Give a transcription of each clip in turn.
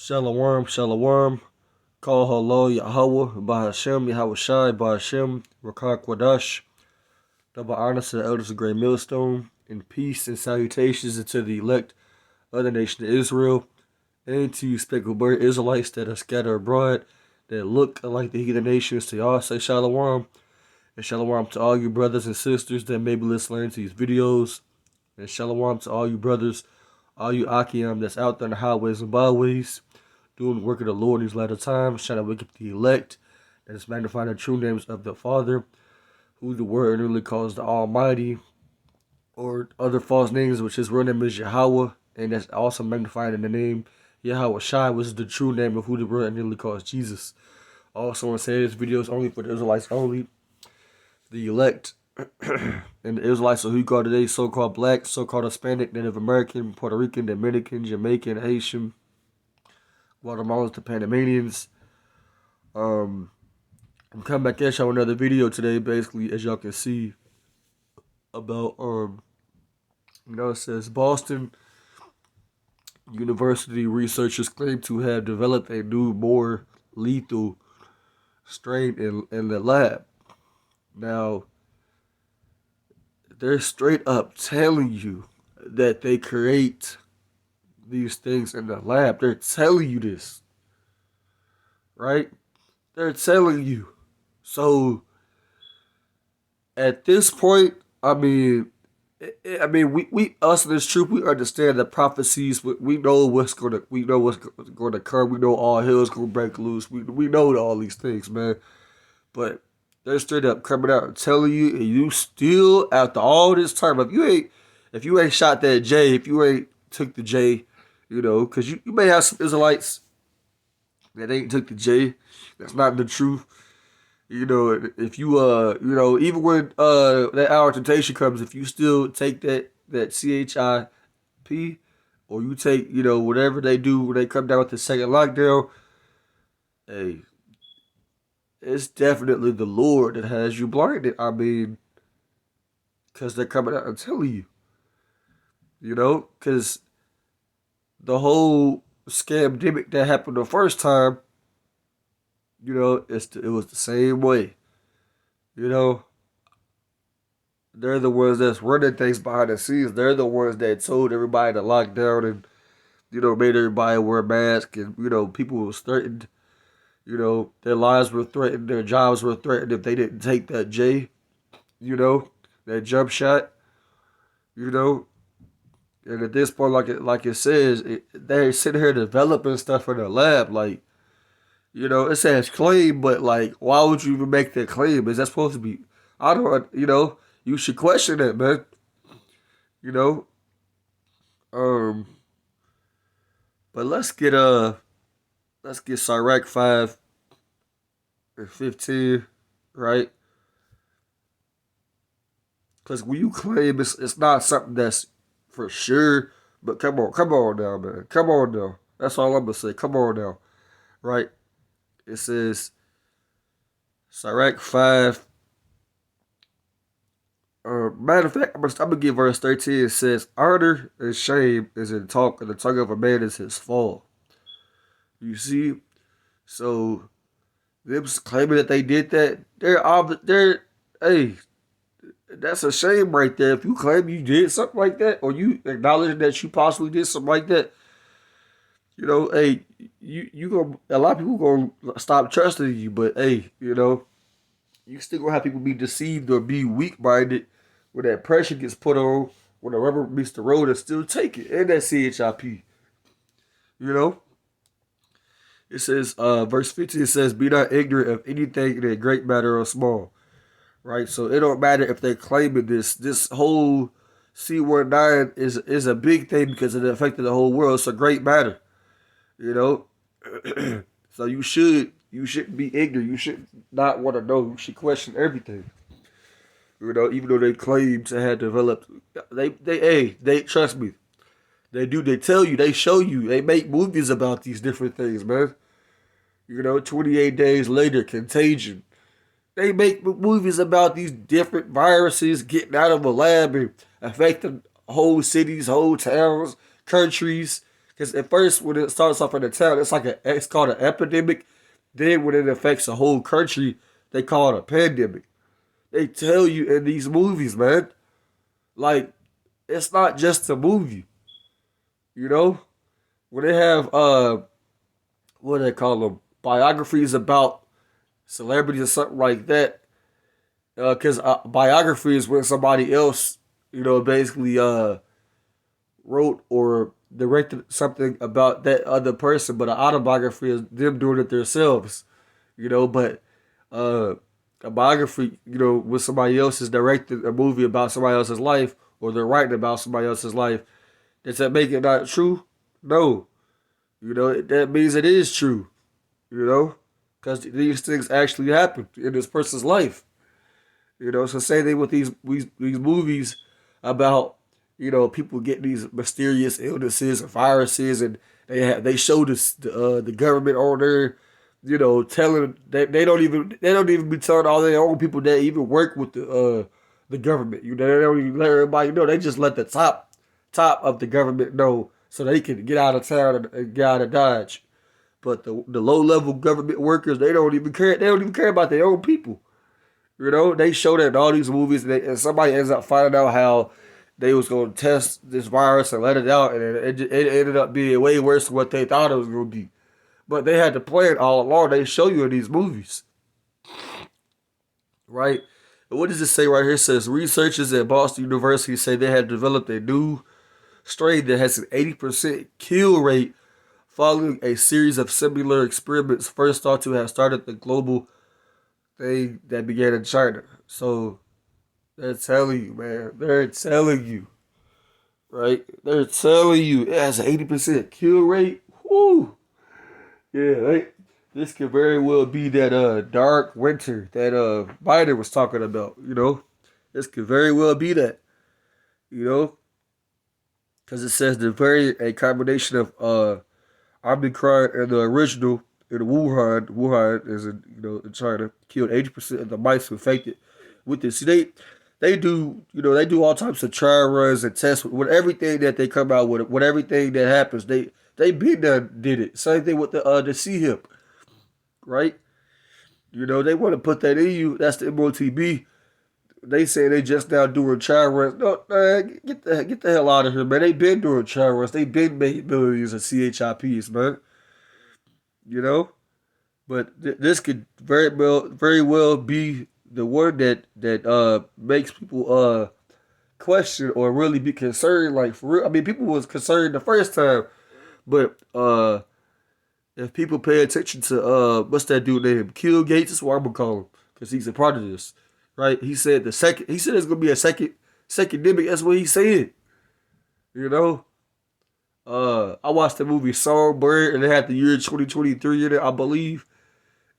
Shalom, shalom. Call hello, Yahweh, Bahashem, Yahweh Shai, Bahashem, Rakak Wadash. Double honor to the elders of Great Millstone, and peace and salutations to the elect of the nation of Israel, and to you speckled bird Israelites that are scattered abroad, that look like the heathen nations. To y'all say shalom, and shalom to all you brothers and sisters that may be listening to these videos, and shalom to all you brothers, all you Akiam that's out there in the highways and byways, doing the work of the Lord in these latter times, trying to wake up the elect, that is magnifying the true names of the Father, who the word really calls the Almighty, or other false names, which his real name is Yahweh, and that's also magnified in the name Yahweh Shai, which is the true name of who the word really calls Jesus. Also, I want to say this video is only for the Israelites only, the elect, and the Israelites are who you call today, so-called black, so-called Hispanic, Native American, Puerto Rican, Dominican, Jamaican, Haitian, Guatemalans, the Panamanians. I'm coming back at y'all with another video today, basically, as y'all can see, about, it says Boston University researchers claim to have developed a new, more lethal strain in the lab. Now, they're straight up telling you that they create these things in the lab. They're telling you this, right? They're telling you. So at this point, we us in this truth, we understand the prophecies. We know what's gonna occur. We know all hell's gonna break loose. We know all these things, man. But they're straight up coming out and telling you, and you still, after all this time, if you ain't shot that J, if you ain't took the J, because you may have some Israelites that ain't took the J. That's not the truth. If you, even when that hour of temptation comes, if you still take that CHIP, or you take, whatever they do when they come down with the second lockdown, hey, it's definitely the Lord that has you blinded. Because they're coming out and telling you, because the whole scam demic that happened the first time, it was the same way. They're the ones that's running things behind the scenes. They're the ones that told everybody to lock down and, made everybody wear masks, and, people was threatened. Their lives were threatened, their jobs were threatened if they didn't take that J, that jump shot, And at this point, like it says, they're sitting here developing stuff in the lab. Like, it says claim, but like, why would you even make that claim? Is that supposed to be? I don't, you should question it, man. But let's get Sirach 5 and 15, right? Because when you claim, it's not something that's for sure. But come on now, man. Come on now. That's all I'm gonna say. Come on now, right? It says Sirach 5. Matter of fact, I'm gonna give verse 13. It says, honor and shame is in talk, and the tongue of a man is his fall. You see? So, them claiming that they did that, hey, that's a shame right there. If you claim you did something like that, or you acknowledge that you possibly did something like that, hey, a lot of people gonna stop trusting you. But hey, you still gonna have people be deceived or be weak-minded when that pressure gets put on, when the rubber meets the road, and still take it. And that CHIP, It says, verse 15, it says, be not ignorant of anything in a great matter or small. Right? So it don't matter if they're claiming this. This whole C19 is a big thing because it affected the whole world. It's a great matter. So you shouldn't be ignorant. You should not want to know. You should question everything. Even though they claim to have developed, they trust me. They do. They tell you. They show you. They make movies about these different things, man. 28 days later, contagion. They make movies about these different viruses getting out of a lab and affecting whole cities, whole towns, countries, Because at first, when it starts off in the town, it's called an epidemic. Then when it affects a whole country, they call it a pandemic. They tell you in these movies, man. Like, it's not just a movie. You know? When they have what do they call them? Biographies about celebrities or something like that. Because biography is when somebody else, basically wrote or directed something about that other person, but an autobiography is them doing it themselves, but a biography, when somebody else is directing a movie about somebody else's life or they're writing about somebody else's life, does that make it not true? No. That means it is true, because these things actually happened in this person's life. So say they with these movies about people getting these mysterious illnesses or viruses, and they show the government on there, telling they don't even be telling all their own people that even work with the government. They don't even let everybody know. They just let the top of the government know so they can get out of town and get out of Dodge. But the low level government workers, they don't even care. They don't even care about their own people. They show that in all these movies, and somebody ends up finding out how they was going to test this virus and let it out, and it ended up being way worse than what they thought it was going to be. But they had to plan all along. They show you in these movies, right? And what does it say right here? It says researchers at Boston University say they had developed a new strain that has an 80% kill rate following a series of similar experiments first thought to have started the global thing that began in China. So they're telling you, man. They're telling you, right? They're telling you it has an 80% kill rate. Whoo! Yeah, this could very well be that dark winter that Biden was talking about. This could very well be that. Because it says a combination of Omicron and the original in Wuhan is in China, killed 80% of the mice infected with this. See, they do all types of trial runs and tests with everything that they come out with everything that happens. They been done did it. Same thing with the C hip, right? They want to put that in you. That's the MOTB. They say they just now doing trial runs. No, man, get the hell out of here, man. They been doing trial runs. They been making millions of CHIPs, man. But this could very well be the one that makes people question or really be concerned. Like, for real, I mean, people was concerned the first time, but if people pay attention to what's that dude named Kill Gates, that's what I'm gonna call him, because he's a part of this, right? He said there's gonna be a second demic. That's what he said. I watched the movie Songbird, and it had the year 2023 in it, I believe.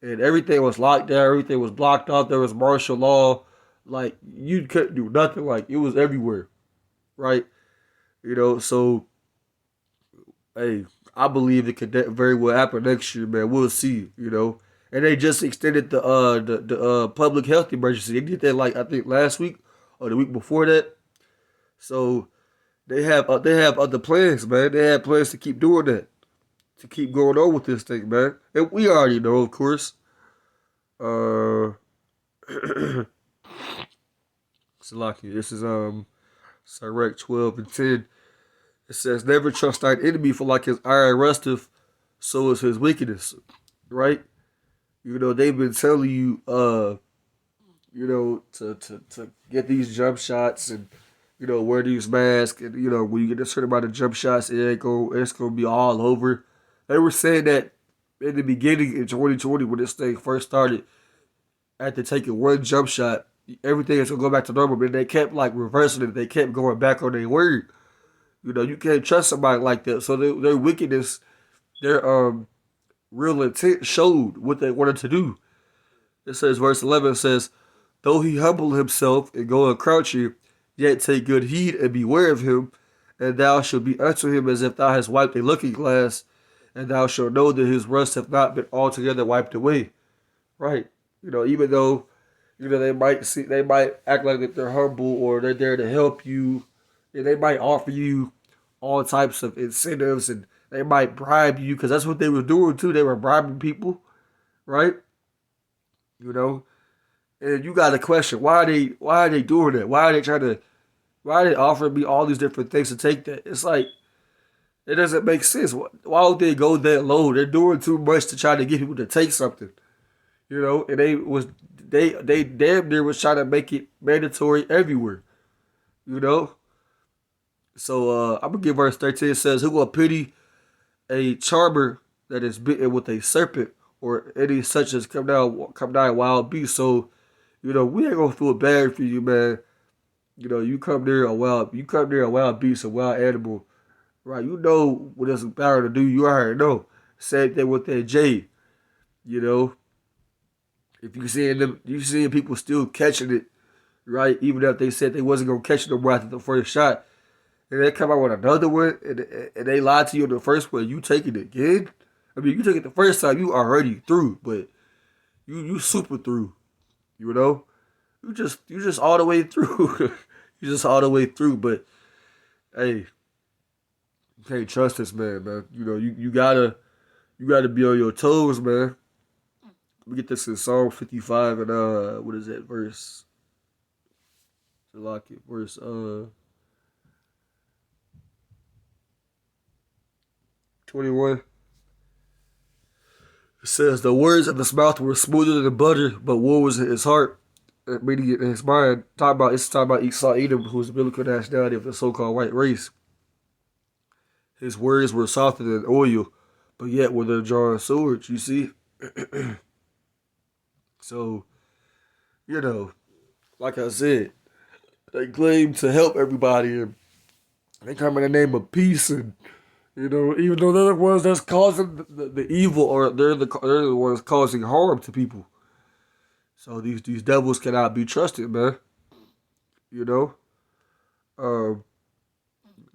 And everything was locked down, everything was blocked off, there was martial law. Like, you couldn't do nothing. Like, it was everywhere, right? So, hey, I believe it could very well happen next year, man. We'll see, And they just extended the public health emergency. They did that, like, I think last week or the week before that. So, they have other plans, man. They have plans to keep doing that, to keep going on with this thing, man. And we already know, of course. Salaki, this is Sirach 12 and 10. It says, never trust thine enemy, for like his iron rusteth, so is his wickedness. Right? They've been telling you to get these jump shots and wear these masks, and when you get a certain amount of jump shots, it's gonna be all over. They were saying that in the beginning in 2020 when this thing first started, after taking one jump shot, everything is gonna go back to normal. But they kept like reversing it. They kept going back on their word. You can't trust somebody like that. So their wickedness, their real intent showed what they wanted to do. It says, verse 11 says, though he humble himself and go crouching, yet take good heed and beware of him, and thou shalt be unto him as if thou hast wiped a looking glass, and thou shalt know that his rust hath not been altogether wiped away. Right? Even though, they might act like that they're humble or they're there to help you, and they might offer you all types of incentives and They might bribe you because that's what they were doing too. They were bribing people, right? You know, and you got to question why are they doing that? Why are they offering me all these different things to take that? It's like it doesn't make sense. Why would they go that low? They're doing too much to try to get people to take something. You know, and they damn near was trying to make it mandatory everywhere. You know, so I'm gonna give verse 13. It says, "Who will pity a charmer that is bitten with a serpent, or any such as come down wild beast?" So, you know, we ain't gonna feel bad for you, man. You know, you come near a wild beast, a wild animal, right? You know what it's power to do. You already know. Same thing with that J. You know, if you seeing people still catching it, right? Even if they said they wasn't gonna catch it no more after the first shot, and they come out with another one, and they lied to you in the first one. You take it again. I mean, you took it the first time, you already through, but you super through. You know, you just all the way through. You just all the way through. But hey, you can't trust this man, man. You know, you gotta be on your toes, man. Let me get this in Psalm 55 and what is that verse? Verse 21. It says, "The words of his mouth were smoother than butter, but woe was in his heart," meaning in his mind. It's talking about Esau Edom, who's the biblical nationality of the so-called white race. His words were softer than oil, but yet with a drawn sword. You see, so you know, like I said, they claim to help everybody, and they come in the name of peace, and you know, even though they're the ones that's causing the evil, or they're the ones causing harm to people. So these devils cannot be trusted, man. You know. Um,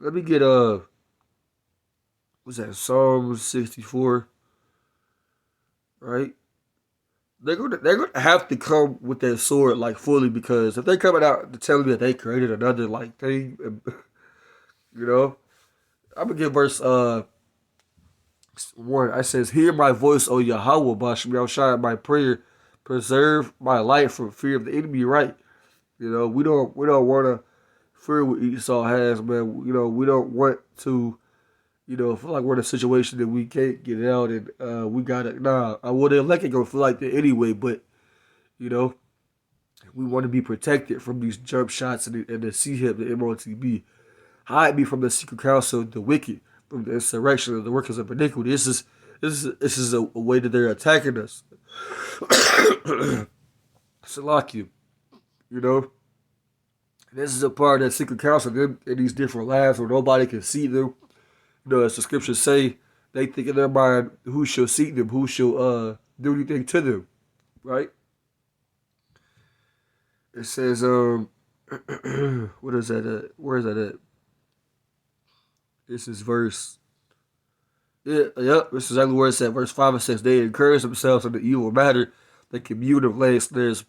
Let me get what's that? Psalm 64, right? They're gonna have to come with that sword like fully, because if they're coming out to tell me that they created another like thing, you know, I'm gonna give verse 1. I says, "Hear my voice, O Yahweh, Bashmiel my prayer, preserve my life from fear of the enemy." Right? You know, we don't want to fear what Esau has, man. You know, we don't want to, you know, feel like we're in a situation that we can't get out, and we gotta I wouldn't let it go feel like that anyway. But you know, we want to be protected from these jump shots and the CHIP, the MOTB. Hide me from the secret counsel of the wicked, from the insurrection of the workers of iniquity. This is a way that they're attacking us. Salakia, you know. This is a part of that secret council in these different lands where nobody can see them. You know, as the scriptures say, they think in their mind, who shall see them, who shall do anything to them, right? It says, what is that at? Where is that at? This is verse, yep, this is exactly where it's at, verse 5 and 6. They encourage themselves in the evil matter. They commune of laying snares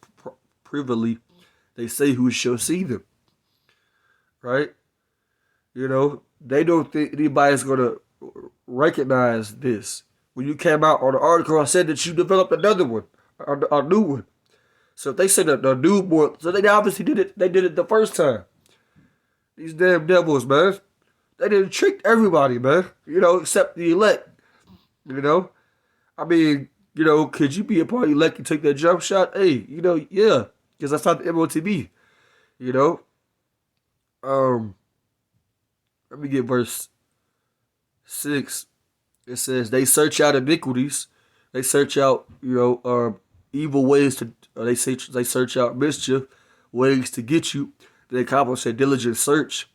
privily. They say, who shall see them, right? You know, they don't think anybody's going to recognize this. When you came out on the article, I said that you developed another one, a new one. So if they said that the new one, so they obviously did it. They did it the first time. These damn devils, man. They didn't trick everybody, man. You know, except the elect. You know, I mean, you know, could you be a part of the elect and take that jump shot? Hey, you know, yeah, because that's not the MOTB. You know, let me get verse 6. It says, "They search out iniquities. They search out, you know, evil ways to. They search out mischief, ways to get you. They accomplish a diligent search,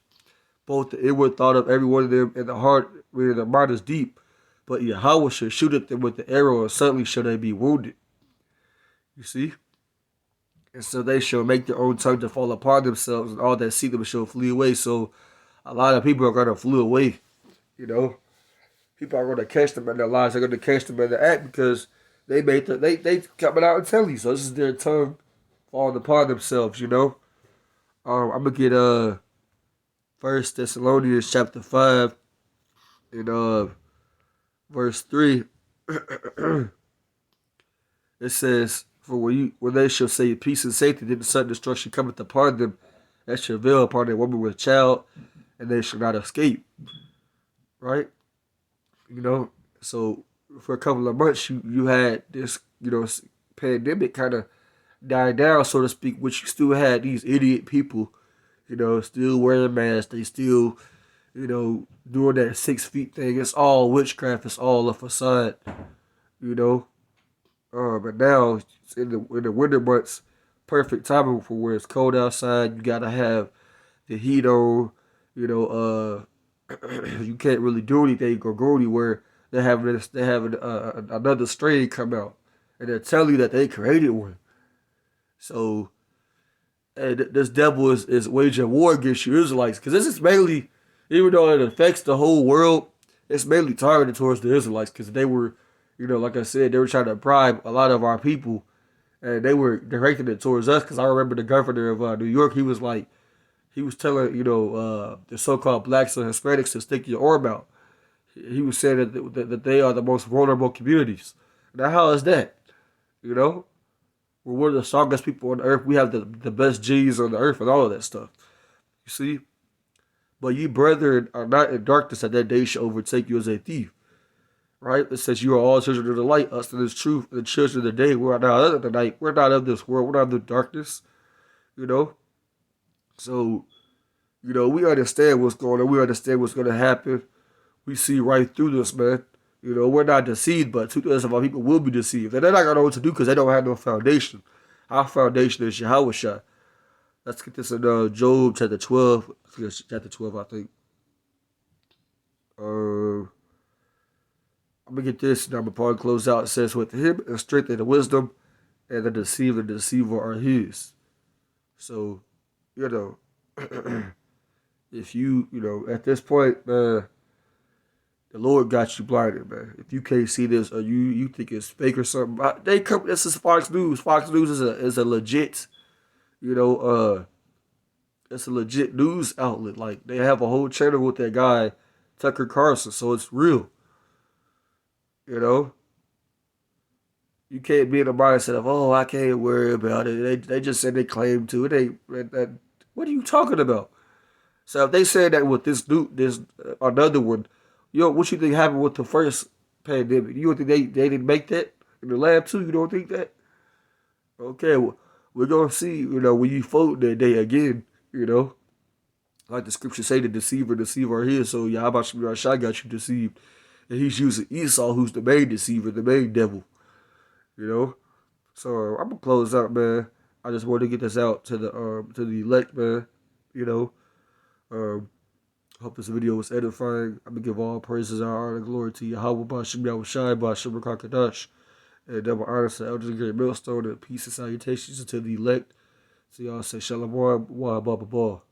both the inward thought of every one of them and the heart, where the mind is deep. But Yahweh shall shoot at them with the arrow, and suddenly shall they be wounded." You see? And so they shall make their own tongue to fall upon themselves, and all that see them shall flee away. So a lot of people are going to flee away, you know. People are going to catch them in their lives. They're going to catch them in the act because they coming out and telling you. So this is their tongue falling upon themselves, you know. I'm going to get 1 Thessalonians chapter 5 and verse 3, it says, for when they shall say peace and safety, then the sudden destruction cometh upon them, that shall veil upon a woman with child, and they shall not escape. Right? You know, so for a couple of months, you had this, you know, pandemic kind of died down, so to speak, which you still had these idiot people, you know, still wearing masks. They still, you know, doing that 6 feet thing. It's all witchcraft. It's all a facade, you know. But now in the winter months, perfect timing for where it's cold outside. You gotta have the heat on. You know, you can't really do anything or go anywhere. They're having another strain come out, and they're telling you that they created one. So, and this devil is waging war against you Israelites, because this is mainly, even though it affects the whole world, it's mainly targeted towards the Israelites, because they were, you know, like I said, they were trying to bribe a lot of our people, and they were directing it towards us. Because I remember the governor of New York, he was telling, you know, the so-called blacks and Hispanics to stick your arm out. He was saying that they are the most vulnerable communities. Now, how is that? You know, we're the strongest people on the earth. We have the best genes on the earth and all of that stuff. You see? But ye brethren are not in darkness, that day shall overtake you as a thief. Right? It says you are all children of the light, us in this truth, the children of the day. We are not of the night. We're not of this world. We're not of the darkness. You know? So, you know, we understand what's going on. We understand what's going to happen. We see right through this, man. You know, we're not deceived, but 2/3 of our people will be deceived. And they're not going to know what to do because they don't have no foundation. Our foundation is Yahweh. Let's get this in Job chapter 12. I think it's chapter 12, I think. I'm going to get this, and I'm going to probably close out. It says, with him is strength and wisdom, and the deceiver are his. So, you know, if you know, at this point, man, the Lord got you blinded, man. If you can't see this, or you think it's fake or something, this is Fox News. Fox News is a legit, you know, it's a legit news outlet. Like, they have a whole channel with that guy, Tucker Carlson, so it's real. You know? You can't be in the mindset of, oh, I can't worry about it. They just said they claim to. What are you talking about? So if they said that with this another one, you know, what you think happened with the first pandemic? You don't think they didn't make that in the lab too? You don't think that? Okay, well, we're going to see, you know, when you vote that day again, you know. Like the scripture say, the deceiver are his. So YASHAMIAHLA got you deceived. And he's using Esau, who's the main deceiver, the main devil. You know? So I'm going to close out, man. I just wanted to get this out to the elect, man. You know? Hope this video was edifying. I'm going to give all praises, honor, and glory to Yahweh, Ba'ashem Yahushai, Ba'ashem Rakakadash, and double honor to the elders of the great millstone, and peace and salutations to the elect. So y'all say Shalom, MAWAAHBA.